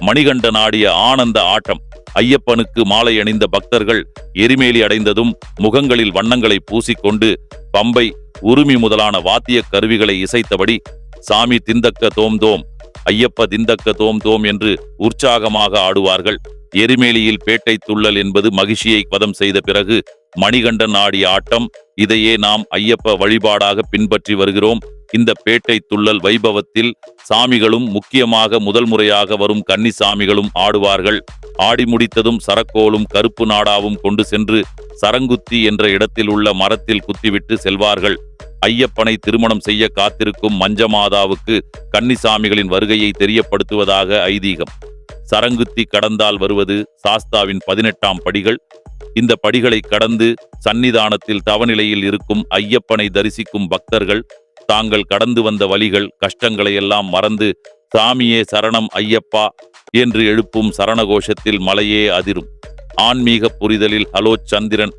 மணிகண்டன் ஆடிய ஆனந்த ஆட்டம். ஐயப்பனுக்கு மாலை அணிந்த பக்தர்கள் எரிமேலி அடைந்ததும் முகங்களில் வண்ணங்களை பூசிக்கொண்டு பம்பை, உருமி முதலான வாத்திய கருவிகளை இசைத்தபடி சாமி திந்தக்க தோம் தோம், ஐயப்ப திந்தக்க தோம் தோம் என்று உற்சாகமாக ஆடுவார்கள். எரிமேலியில் பேட்டை துள்ளல் என்பது மகிழ்ச்சியை வதம் செய்த பிறகு மணிகண்டன் ஆடிய ஆட்டம். இதையே நாம் ஐயப்ப வழிபாடாக பின்பற்றி வருகிறோம். இந்த பேட்டை துள்ளல் வைபவத்தில் சாமிகளும், முக்கியமாக முதல் முறையாக வரும் கன்னிசாமிகளும் ஆடுவார்கள். ஆடி முடித்ததும் சரக்கோலும் கருப்பு நாடாவும் கொண்டு சென்று சரங்குத்தி என்ற இடத்தில் உள்ள மரத்தில் குத்திவிட்டு செல்வார்கள். ஐயப்பனை திருமணம் செய்ய காத்திருக்கும் மஞ்சமாதாவுக்கு கன்னிசாமிகளின் வருகையை தெரியப்படுத்துவதாக ஐதீகம். சரங்குத்தி கடந்தால் வருவது சாஸ்தாவின் 18ஆம் படிகள். இந்த படிகளை கடந்து சன்னிதானத்தில் தவநிலையில் இருக்கும் ஐயப்பனை தரிசிக்கும் பக்தர்கள் தாங்கள் கடந்து வந்த வழிகள், கஷ்டங்களை எல்லாம் மறந்து சாமியே சரணம் ஐயப்பா என்று எழுப்பும் சரணகோஷத்தில் மலையே அதிரும். ஆன்மீக புரிதலில் ஹலோ சந்திரன்